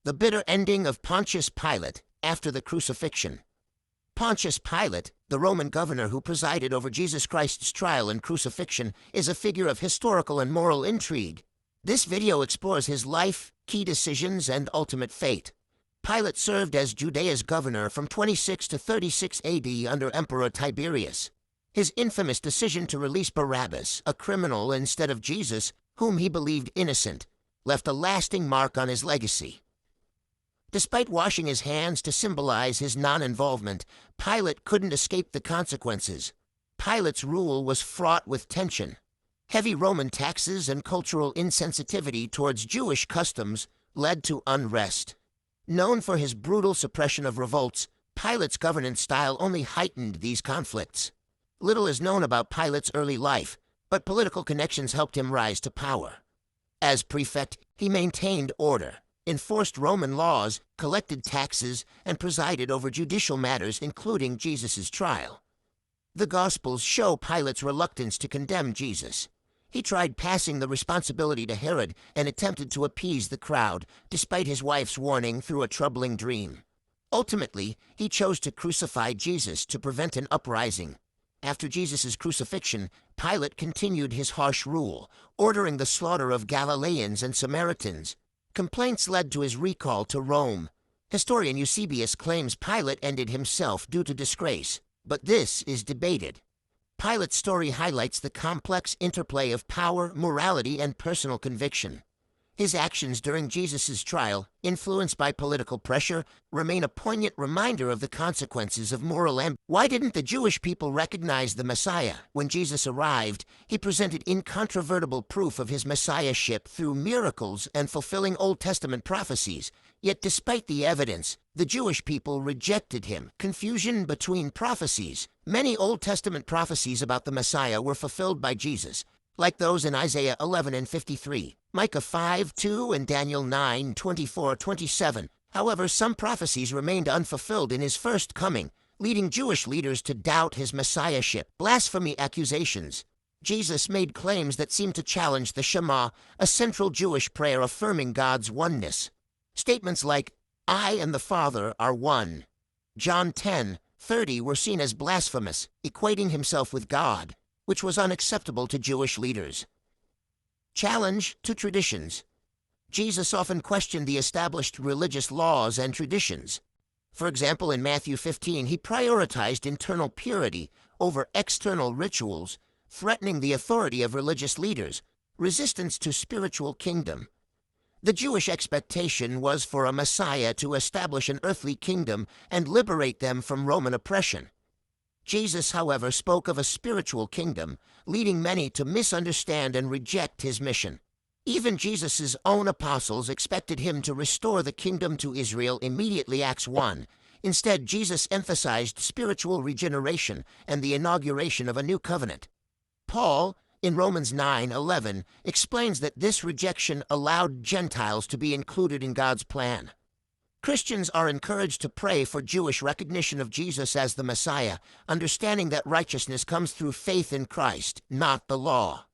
The bitter ending of Pontius Pilate after the crucifixion. Pontius Pilate, the Roman governor who presided over Jesus Christ's trial and crucifixion, is a figure of historical and moral intrigue. This video explores his life, key decisions, and ultimate fate. Pilate served as Judea's governor from 26 to 36 AD under Emperor Tiberius. His infamous decision to release Barabbas, a criminal, instead of Jesus, whom he believed innocent, left a lasting mark on his legacy. Despite washing his hands to symbolize his non-involvement, Pilate couldn't escape the consequences. Pilate's rule was fraught with tension. Heavy Roman taxes and cultural insensitivity towards Jewish customs led to unrest. Known for his brutal suppression of revolts, Pilate's governance style only heightened these conflicts. Little is known about Pilate's early life, but political connections helped him rise to power. As prefect, he maintained order, enforced Roman laws, collected taxes, and presided over judicial matters, including Jesus' trial. The Gospels show Pilate's reluctance to condemn Jesus. He tried passing the responsibility to Herod and attempted to appease the crowd, despite his wife's warning through a troubling dream. Ultimately, he chose to crucify Jesus to prevent an uprising. After Jesus' crucifixion, Pilate continued his harsh rule, ordering the slaughter of Galileans and Samaritans. Complaints led to his recall to Rome. Historian Eusebius claims Pilate ended himself due to disgrace, but this is debated. Pilate's story highlights the complex interplay of power, morality, and personal conviction. His actions during Jesus' trial, influenced by political pressure, remain a poignant reminder of the consequences of moral ambition. Why didn't the Jewish people recognize the Messiah? When Jesus arrived, he presented incontrovertible proof of his messiahship through miracles and fulfilling Old Testament prophecies. Yet despite the evidence, the Jewish people rejected him. Confusion between prophecies. Many Old Testament prophecies about the Messiah were fulfilled by Jesus, like those in Isaiah 11 and 53, Micah 5:2, and Daniel 9:24-27. However, some prophecies remained unfulfilled in his first coming, leading Jewish leaders to doubt his messiahship. Blasphemy accusations. Jesus made claims that seemed to challenge the Shema, a central Jewish prayer affirming God's oneness. Statements like, "I and the Father are one," John 10:30, were seen as blasphemous, equating himself with God, which was unacceptable to Jewish leaders. Challenge to traditions. Jesus often questioned the established religious laws and traditions. For example, in Matthew 15, he prioritized internal purity over external rituals, threatening the authority of religious leaders. Resistance to spiritual kingdom. The Jewish expectation was for a Messiah to establish an earthly kingdom and liberate them from Roman oppression. Jesus, however, spoke of a spiritual kingdom, leading many to misunderstand and reject his mission. Even Jesus' own apostles expected him to restore the kingdom to Israel immediately, Acts 1. Instead, Jesus emphasized spiritual regeneration and the inauguration of a new covenant. Paul, in Romans 9:11, explains that this rejection allowed Gentiles to be included in God's plan. Christians are encouraged to pray for Jewish recognition of Jesus as the Messiah, understanding that righteousness comes through faith in Christ, not the law.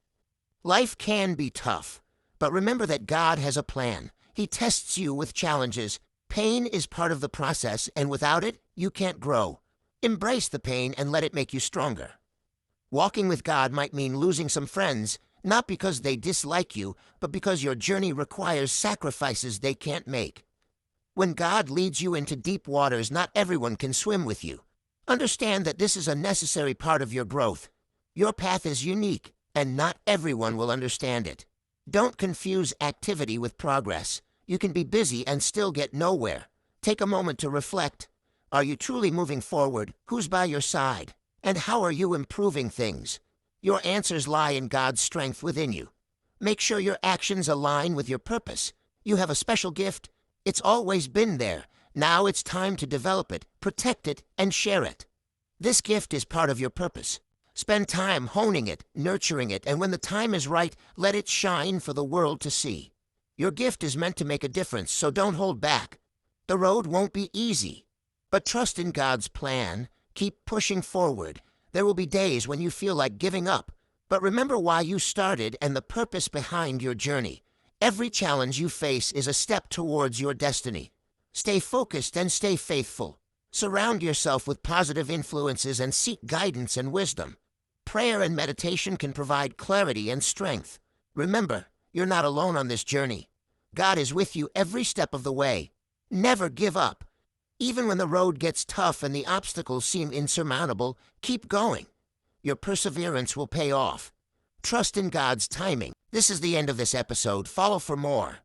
Life can be tough, but remember that God has a plan. He tests you with challenges. Pain is part of the process, and without it, you can't grow. Embrace the pain and let it make you stronger. Walking with God might mean losing some friends, not because they dislike you, but because your journey requires sacrifices they can't make. When God leads you into deep waters, not everyone can swim with you. Understand that this is a necessary part of your growth. Your path is unique, and not everyone will understand it. Don't confuse activity with progress. You can be busy and still get nowhere. Take a moment to reflect. Are you truly moving forward? Who's by your side? And how are you improving things? Your answers lie in God's strength within you. Make sure your actions align with your purpose. You have a special gift. It's always been there. Now it's time to develop it, protect it, and share it. This gift is part of your purpose. Spend time honing it, nurturing it, and when the time is right, let it shine for the world to see. Your gift is meant to make a difference, so don't hold back. The road won't be easy, but trust in God's plan. Keep pushing forward. There will be days when you feel like giving up, but remember why you started and the purpose behind your journey. Every challenge you face is a step towards your destiny. Stay focused and stay faithful. Surround yourself with positive influences and seek guidance and wisdom. Prayer and meditation can provide clarity and strength. Remember, you're not alone on this journey. God is with you every step of the way. Never give up. Even when the road gets tough and the obstacles seem insurmountable, keep going. Your perseverance will pay off. Trust in God's timing. This is the end of this episode. Follow for more.